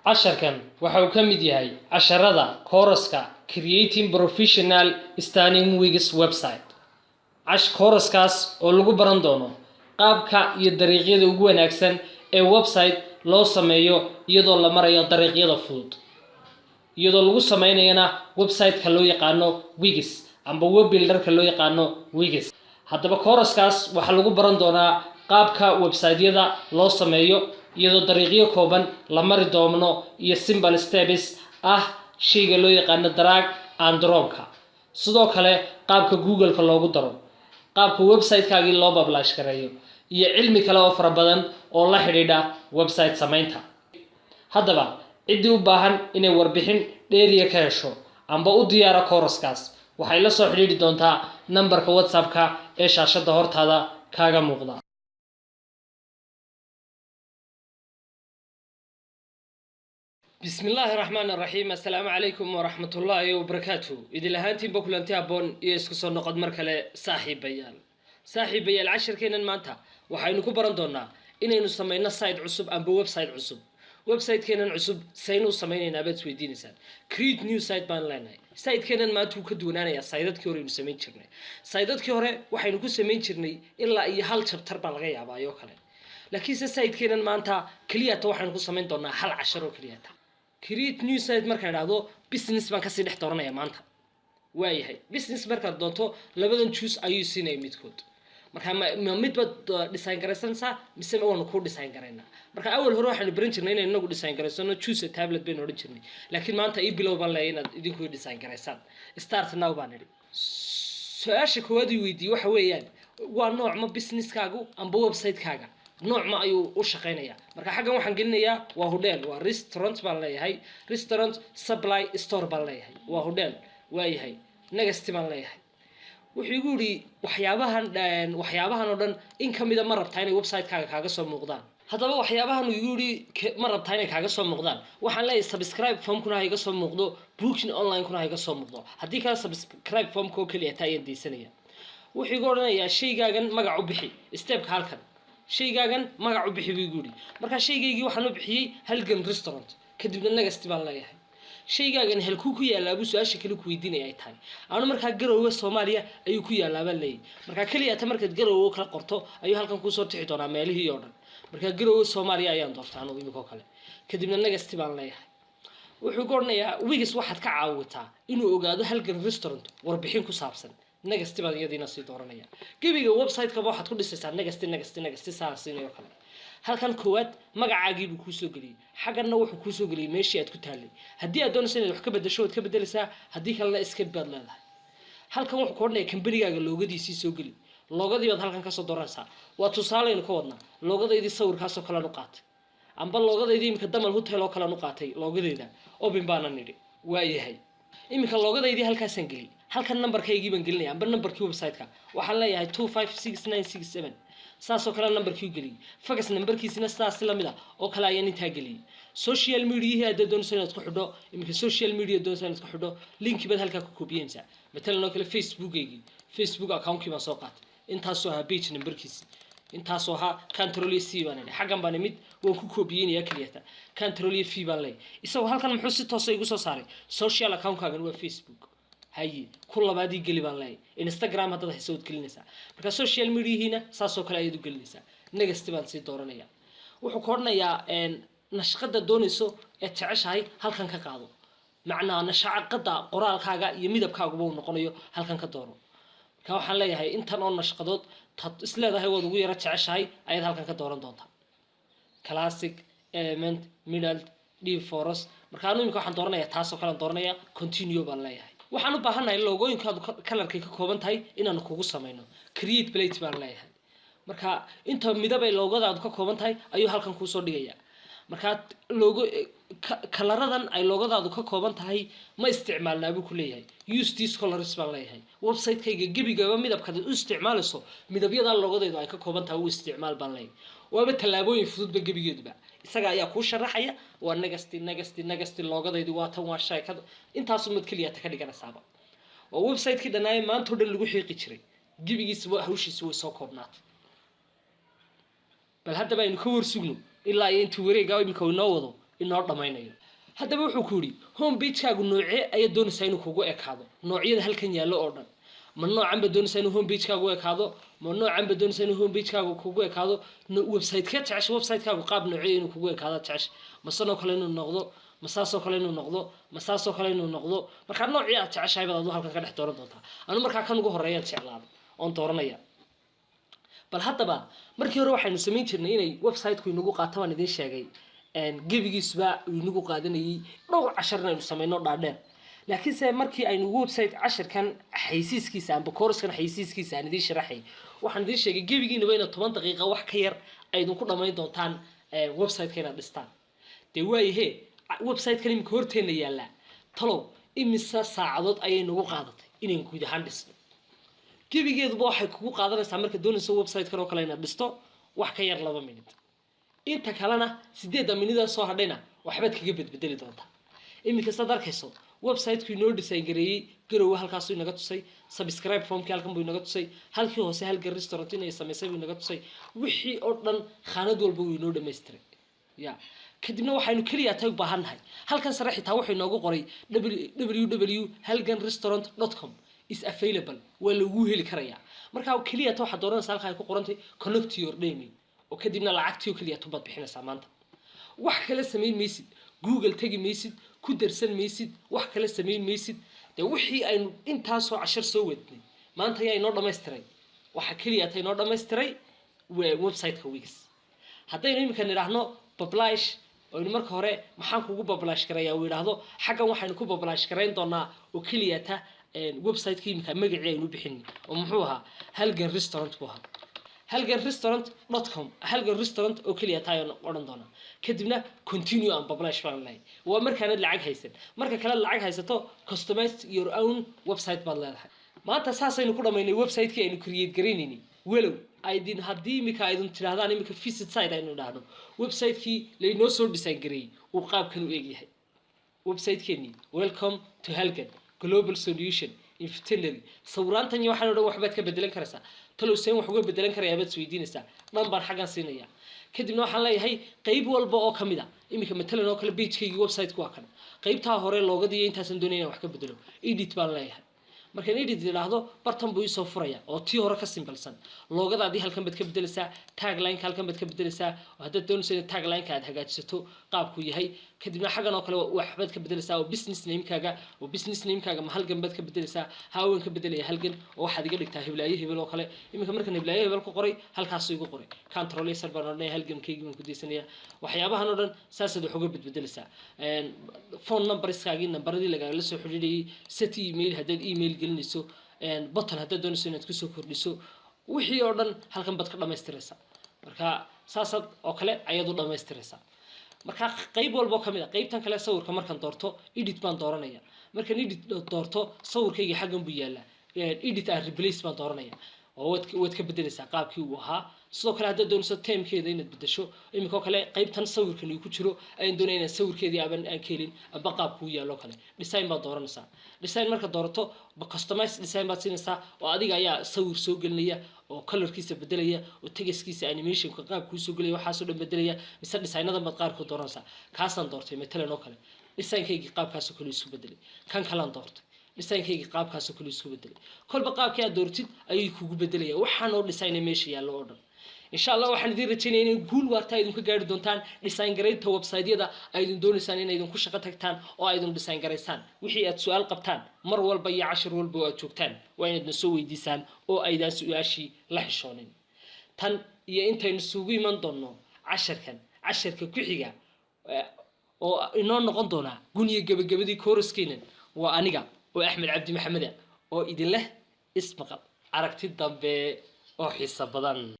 casharkan waxa uu ka mid yahay casharada kooraska Creating Professional Stunning Wigs website. Kooraskaas oo lagu baran doono qaabka iyo dariiqyada ugu wanaagsan ee website loo sameeyo iyadoo la marayo dariiqyada fudud. iyadoo lagu sameynayna website-ka loo yaqaano Wigs amba web builder-ka loo yaqaano Wigs. Haddaba kooraskaas waxa lagu baran doonaa qaabka website-yada loo sameeyo iyadoo dariiqyo kooban la mari doono iyo simple steps shayga loo yaqaano drag and drop-ka. sidoo kale qaabka Google-ka loogu daro, qaabka website-kaagii loo publish gareeyo iyo cilmi kale oo fara badan oo la xiriira website samaynta. haddaba cidii u baahan inay warbixin dheeriya ka hesho amba u diyaara kooraskaas waxay la soo xiriiri doontaa numberka WhatsApp-ka ee shaashada hortaada kaaga muuqda. بسم الله الرحمن الرحيم. السلام عليكم ورحمة الله وبركاته. إذا لهانتين بكلنتي أبون يسكسر نقد مركلة صاحب بيال العشر كينا مانتا وحين كبران دونا إنه نسمينا سايت عصب أم بويب سايت عصب. ويب سايت كينا عصب سينو سمينا نبات سويدين سان كريت نيو سايت بان لانا سايت كينا ما تو كدونانا يا سايدات كوري نسمين شرني سايدات كوري وحين كو سمين شرني إلا أي حال شابتر بان لغايا بايو كله لكن سايت كينا مانتا كلياتا وحين كو سمين دونا حال 10 كلياتا create new site marka dhacdo business baan ka sii dhex dooranaya maanta waayahay business marka doonto labadan choose ayuu siinay midkood marka midba design garaysansa mise waan ku design garaynaa marka awal hore waxaan baran jirnay inaan inagu design garaysano choose a tablet baan oran jirnay laakiin maanta ii bilow baan leeyahay inaad idinku design garaysaan start now baan niri su'aasha koowaad weydiiyay waxa weeyaan waa nooc ma businesskaagu amba website-kaaga nooc ma ayuu u shaqeynaya marka xagan waxaan gelinayaa waa hotel waa restaurant baan leeyahay restaurant supply store baan leeyahay waa hotel waayahay next baan leeyahay wuxuu igu yiri waxyaabahan oo dhan in kamida ma rabtaa inay website-kaaga kaaga soo muuqdaan haddaba waxyaabahan uu igu yiri ma rabtaa inay kaaga soo muuqdaan waxaan leeyahay subscribe form kuna iga soo muuqdo booking online kuna iga soo muuqdo haddii kala subscribe form ko kaliya taa ayaan deysanaya wuxuu igu oranayaa shaygaagan magac u bixi step-ka halkan shaygaagan magac u bixi buu yiri marka shaygaygii waxaan u bixiyay halgan restaurant kadibna next baan leeyahay shaygaagan halkuu ku yaalaa buu su'aasha kale ku weydiinay ay tahay aanu marka garowga Soomaaliya ayuu ku yaalaa baan leeyahay marka kaliya ta markaad garowga kala qorto ayuu halkan ku soo tixi doonaa meelihii oo dhan marka garowga Soomaaliya ayaan doortaa anigu imiko kale kadibna next baan leeyahay wuxuu qornayaa Wigs waxaad ka caawitaa inuu ogaado halgan restaurant warbixin ku saabsan next baan iyadina sii dooranaya gabiga website-ka waxaad ku dhisaysaa next saarsiinayo kale halkan koowaad magacaagii buu ku soo galiyay xaganna wuxuu ku soo galiyay meeshii aad ku taalay haddii aad doonayso inaad wax ka bedesho waad ka bedelaysaa haddii kalena iska baad leedahay halkan wuxuu koodnay kambanigaaga loogadiisii soo gali loogadii baad halkan ka soo dooranaysaa waa tusaaleynu ka wadnaa loogadaydii sawirkaas oo kale u qaatay amba loogadaydii imika Damal Hotel oo kale u qaatay loogadeeda open baanan nidhi waayahay imika loogadaydii halkaasaan geliyay halkan numberkaygii baan gelinaya amba numberkii website-ka waxaan leeyahay 256967 saasoo kale numberkii geliyay fax numberkiisina saas la mid ah oo kale ayaan intaa geliyay social media aad doonayso inaad ku xidho imika social media doonayso inaad ku xidho link baad halka ku koobiyeensa matalan oo kale Facebook account-kii baan soo qaatay intaasoo ha page numberkiisa intaasoo ha control C baan leeyahay xagan baan mid waan ku koobiyeenaya kaliyata control F baan leeyahay isagoo halkan muxuu si toos ah igu soo saaray social account-kaaga waa Facebook hayi kullabaadii gali baan leeyahay Instagram hadda hayso wad gelinaysaa marka social media-hiina saasoo kale ayaad u gelinaysaa next baan sii dooranaya wuxuu koornayaa nashqada doonayso ee jeceshahay halkan ka qaado macnaa nashaqada qoraalkaaga iyo midabkaaga uu noqonayo halkan ka dooro marka waxaan leeyahay intan oo nashqadood tad isleedahay wad ugu yara jeceshahay ayaad halkan ka dooran doontaa classic element middle deep forest marka anu imika waxaan dooranayaa taasoo kale dooranaya continue baan leeyahay waxaan u baahanahay loogooyinkaadu kalarkay ka kooban tahay inaan kugu sameeyno create plate baan leeyahay marka inta midab ay loogadaadu ka kooban tahay ayuu halkan ku soo dhigaya marka logo kalaradan ay loogadaadu ka kooban tahay ma isticmaalnaa buu ku leeyahay use these colors baan leeyahay website-kayga gabigaba midabka u isticmaalayso midabyada loogadeedu ay ka kooban tahay u isticmaal baan leeyahay waaba talaabooyin fududba gabigeeduba isaga ayaa ku sharaxaya waa next loogadaydu waa tan waa sheekada intaas mid kaliya ta ka dhiganaysaaba oo website-kii dhanaay maanta oo dhan lagu xiiqi jiray gabigiisa hawshiisa way soo koobnaatay bal hadda baynu ka warsugno ilaa intuu wareega imika inoo wado inoo dhamaynayo haddaba wuxuu ku yidhi home page-kaagu noocee ayaa doonaysaa inuu kugu ekaado noocyada halkan yaallo oo dhan ma noocan ba doonaysaa inuu home page-kaagu ekaado ma noocan ba doonaysaa inuu home page-kaagu kugu ekaado website-kee jecesha website-kaagu qaab noocee inuu kugu ekaado jecesha ma sanoo kale inuu noqdo ma saasoo kale inuu noqdo ma saasoo kale inuu noqdo markaa noocii aad jeceshahay baad aduu halkan ka dhex dooran doontaa anu markaa kan ugu horreeyaan jeclaado oon dooranaya bal haddaba markii hore waxaynu samayn jirnay inay website-ku inagu qaato baan idiin sheegay gebigiisuba inagu qaadanayay dhowr cashar inaynu samayno dhaadheer laakiinse markii aynu website cashirkan xaysiiskiisa amba koorskan xaysiiskiisa aan idiin sharaxay waxaan idiin sheegay gebigiinuba inaad 10 daqiiqo wax ka yar aydin ku dhamayn doontaan website-ka inaad dhistaan dee waayahe website-kan imika horteena yaalla talow imisa saacadood ayay nagu qaadatay inaan guud ahaan dhisno gebigeeduba waxay kugu qaadanaysaa marka doonayso website-kan oo kale inaad dhisto wax ka yar 2 minute inta kalena 8 minute soo hadhayna waxbaad kaga bedbedeli doontaa imika sad arkayso website-ku inoo design gareeyay garow halkaas uu inaga tusay subscribe form-kii halkan buu inaga tusay halkii hoose halka restaurant inay sameysay buu inaga tusay wixii oo dhan khaanad walba uu inoo dhameystiray ya kadibna waxaynu kaliya tahay u baahannahay halkan sare xitaa wuxuu inoogu qoray www.halganrestaurant.com is available waa lagu heli karayaa markaa kaliya ta waxaad dooranaysaa halka ay ku qorantay connect your domain oo kadibna lacagtii kaliya tubaad bixinaysaa maanta wax kale samayn maysid google tagi maysid ku darsan maysid wax kale samayn maysid dee wixii aynu intaasoo cashar soo wadnay maanta ayaa inoo dhammaystiray waxa kaliya ta inoo dhammaystiray website-ka wix haddaynu iminka nidhaahno publish oo marka hore maxaan kugu publish karayaa uu yiraahdo xaggan waxaynu ku publish karayn doonaa oo kaliya ta website-ka iminka magacii aynu bixin oo muxuu ahaa halgan restaurant buu ahaa halganrestaurant.com halgan restaurant oo kaliya tahay oran doona kadibna continue and publish baan leeyahay waa markaan lacag haysan marka kale lacag haysato customize your own website baad leedahay maanta saasaynu ku dhamaynay website-kii aynu create gareynayni walow aydin haddii imika aydin tidhaahdaan imika visit site aynu dhahno website-kii laynoo soo design gareeyay uu qaabkan u eegyahay website-keennii welcome to halgan global solution infinitely sawiraantan iyo waxaan oo dhan waxbaad ka bedelan karaysaa talow seen wax uga bedelan karayaa baad isweydiinaysaa dhan baan xaggan siinaya kadibna waxaan leeyahay qayb walba oo ka mid ah imika matalan oo kale page-kaygii website-ku waa kan qaybtaa hore loogadiyo intaasan doonaya inaan wax ka bedelo edit baan leeyahay markaan edit yidhaahdo bartan buu isoo furaya oo tii hore ka simbalsan loogadaadii halkan baad ka bedelaysaa tagline-ka halkan baad ka bedelaysaa oo haddaad doonayso in tagline-ka aad hagaajisato qaabku yahay kadibna xaggan oo kale waxbaad ka bedelaysaa oo business name-kaaga ma halgan baad ka bedelaysaa haawen ka bedelaya halgan oo waxaad iga dhigtaa hiblaayo hebel oo kale iminka markaan hiblaayo hebel ku qoray halkaasuu igu qoray control-sar baan odhanaya halgankaygii baan ku daysanaya waxyaabahan oo dhan saasaad wax uga bedbedelaysaa phone numberskaagii nambaradii lagala soo xidhiidhayay set email haddaad email gelinayso button haddaad doonayso inaad kusoo kordhiso wixii oo dhan halkan baad ka dhamaystiraysaa marka saasaad oo kale ayaad u dhamaystiraysaa marka qayb walba ka mid ah qaybtan kale sawirka markaan doorto edit baan dooranaya markaan edit doorto sawirkayga xaggan buu yaalaa edit and replace baan dooranaya oo waad ka bedelaysaa qaabkii uu ahaa sidoo kale haddaad doonayso timekeeda inaad bedesho iminka oo kale qaybtan sawirkan uu ku jiro ayaan doonaya inaan sawirkeedii aan ka helin aba qaabku u yaallo kale design baad dooranaysaa design marka doorato customize design baad siinaysaa oo adiga ayaa sawir soo gelinaya oo colorkiisa bedelaya oo textkiisa animationka qaabku soo gelaya waxaas oo dhan bedelaya mise designadan baad qaar ku dooranaysaa kaasaan doortay matalan oo kale design-kaygii qaabkaas oo kale isku bedelay kan kalaan doortay design-kaygii qaabkaas oo kale isku bedelay kolba qaabkii aad doortid ayay kugu bedelaya waxaan oo design meesha yaallo oo dhan insha Allah waxaan idin rajaynayaa inay guul waarta idin ka gaari doontaan design gareynta website-yada ay idin doonaysaan inay idin ku shaqo tagtaan oo ay idin design gareysaan wixii aad su'aal qabtaan mar walba iyo cashir walba aad joogtaan waa inaad soo weydiisaan oo aydan su'aashii la xishoonin tan iyo intaynu isugu iman doono casharka ku xiga oo inoo noqon doona guniga gabagabadii kooraskeenan waa aniga oo Axmed Cabdi Maxamed oo idin leh ismaqal aragti dambe oo xiiso badan